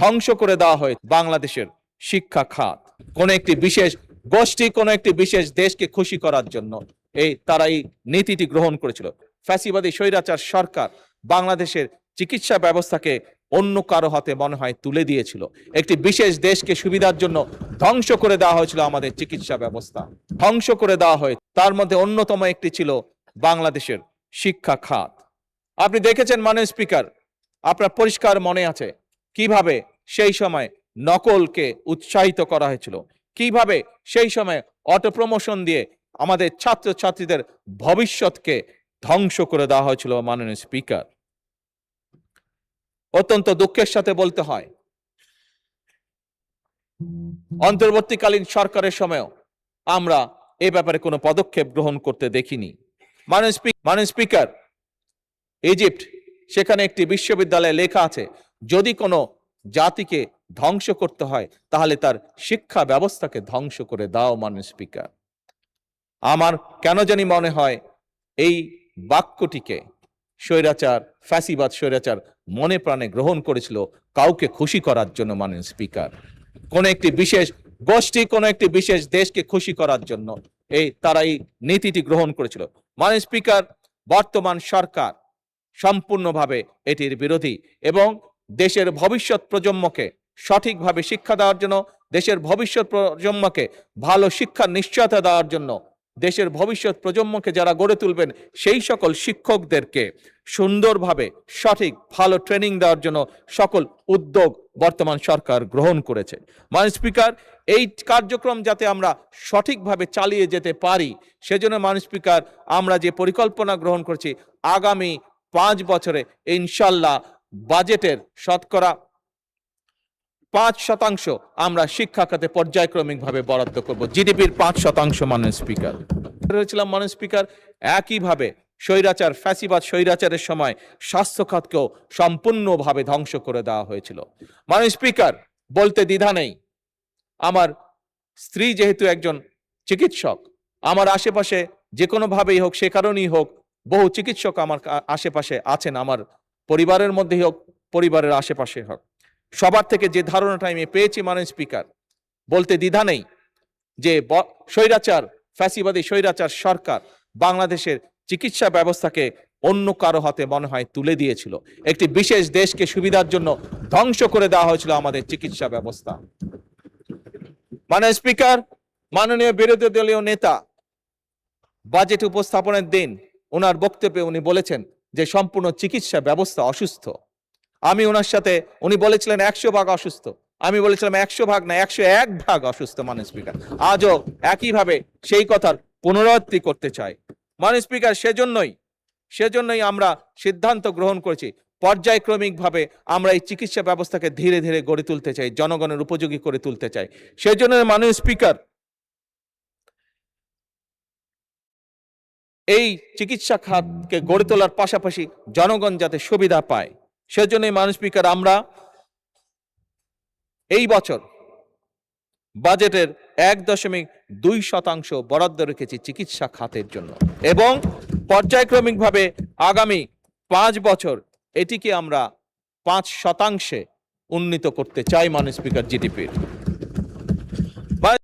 ধ্বংস করে দেওয়া হয় বাংলাদেশের শিক্ষা খাত। কোন একটি বিশেষ গোষ্ঠী, কোন একটি বিশেষ দেশকে খুশি করার জন্য তারা এই নীতিটি গ্রহণ করেছিল। ফ্যাসিবাদী স্বৈরাচার সরকার বাংলাদেশের চিকিৎসা ব্যবস্থাকে অন্য কারো হাতে মনে হয় তুলে দিয়েছিল। একটি বিশেষ দেশকে সুবিধার জন্য ধ্বংস করে দেওয়া হয়েছিল আমাদের চিকিৎসা ব্যবস্থা, ধ্বংস করে দেওয়া হয়। তার মধ্যে অন্যতম একটি ছিল বাংলাদেশের শিক্ষা খাত। আপনি দেখেছেন মাননীয় স্পিকার, আপনার পরিষ্কার মনে আছে কিভাবে সেই সময় নকলকে উৎসাহিত করা হয়েছিল, কিভাবে সেই সময় অটো প্রমোশন দিয়ে আমাদের ছাত্রছাত্রীদের ভবিষ্যৎকে ধ্বংস করে দেওয়া হয়েছিল। মাননীয় স্পিকার, অত্যন্ত দুঃখের সাথে বলতে হয়, অন্তর্বর্তীকালীন সরকারের সময়ও আমরা এ ব্যাপারে কোনো পদক্ষেপ গ্রহণ করতে দেখিনি। মাননীয় স্পিকার, ইজিপ্ট, সেখানে একটি বিশ্ববিদ্যালয়ে লেখা আছে, যদি কোনো জাতিকে ধ্বংস করতে হয় তাহলে তার শিক্ষা ব্যবস্থাকে ধ্বংস করে দাও। মাননীয় স্পিকার, আমার কেন জানি মনে হয় এই বাক্যটিকে স্বৈরাচার, ফ্যাসিবাদ স্বৈরাচার মনে প্রাণে গ্রহণ করেছিল কাউকে খুশি করার জন্য। মাননীয় স্পিকার, কোন একটি বিশেষ গোষ্ঠী, কোন একটি বিশেষ দেশকে খুশি করার জন্য তারা এই নীতিটি গ্রহণ করেছিল। মাননীয় স্পিকার, বর্তমান সরকার সম্পূর্ণভাবে এটির বিরোধী এবং দেশের ভবিষ্যৎ প্রজন্মকে সঠিকভাবে শিক্ষা দেওয়ার জন্য, দেশের ভবিষ্যৎ প্রজন্মকে ভালো শিক্ষার নিশ্চয়তা দেওয়ার জন্য, দেশের ভবিষ্যৎ প্রজন্মকে যারা গড়ে তুলবেন সেই সকল শিক্ষকদেরকে সুন্দরভাবে সঠিক ভালো ট্রেনিং দেওয়ার জন্য সকল উদ্যোগ বর্তমান সরকার গ্রহণ করেছে। মাননীয় স্পিকার, এই কার্যক্রম যাতে আমরা সঠিকভাবে চালিয়ে যেতে পারি সেজন্য মাননীয় স্পিকার আমরা যে পরিকল্পনা গ্রহণ করছি, আগামী 5 বছরে ইনশাল্লাহ বাজেটের শতকরা 5% আমরা শিক্ষা খাতে পর্যায়ক্রমিকভাবে বরাদ্দ করব, জিডিপির 5%। মাননীয় স্পিকার, মাননীয় স্পিকার, একইভাবে স্বৈরাচার, ফ্যাসিবাদ স্বৈরাচারের সময় স্বাস্থ্য খাতকেও সম্পূর্ণভাবে ধ্বংস করে দেওয়া হয়েছিল। মাননীয় স্পিকার, বলতে দ্বিধা নেই, আমার স্ত্রী যেহেতু একজন চিকিৎসক, আমার আশেপাশে যে কোনো ভাবেই হোক, সে কারণেই হোক, বহু চিকিৎসক আমার আশেপাশে আছেন, আমার পরিবারের মধ্যেই হোক, পরিবারের আশেপাশে হোক, সবার থেকে যে ধারণাটা আমি পেয়েছি মাননীয় স্পিকার, বলতে দ্বিধা নেই যে স্বৈরাচার, ফ্যাসিবাদী স্বৈরাচার সরকার বাংলাদেশের চিকিৎসা ব্যবস্থাকে অন্য কারো হাতে মনে হয় তুলে দিয়েছিল। একটি বিশেষ দেশকে সুবিধার জন্য ধ্বংস করে দেওয়া হয়েছিল আমাদের চিকিৎসা ব্যবস্থা। মাননীয় স্পিকার, মাননীয় বিরোধী দলীয় নেতা বাজেট উপস্থাপনের দিন ওনার বক্তব্যে উনি বলেছেন যে সম্পূর্ণ চিকিৎসা ব্যবস্থা অসুস্থ। আমি ওনার সাথে, উনি বলেছিলেন 100% অসুস্থ, আমি বলেছিলাম 100% না 101% অসুস্থ। মাননীয় স্পিকার, আজও একইভাবে সেই কথার পুনরাবৃত্তি করতে চাই। মাননীয় স্পিকার, সেজন্যই আমরা সিদ্ধান্ত গ্রহণ করেছি পর্যায়ক্রমিকভাবে আমরা এই চিকিৎসা ব্যবস্থাকে ধীরে ধীরে গড়ে তুলতে চাই, জনগণের উপযোগী করে তুলতে চাই। সেজন্য মাননীয় স্পিকার, এই চিকিৎসা খাতকে গড়ে তোলার পাশাপাশি জনগণ যাতে সুবিধা পায় সেজন্যই মাননীয় স্পিকার আমরা এই বছর বাজেটের 1.2% বরাদ্দ রেখেছি চিকিৎসা খাতের জন্য এবং পর্যায়ক্রমিকভাবে আগামী 5 বছর এটিকে আমরা 5% উন্নীত করতে চাই। মাননীয় স্পিকার, জিডিপির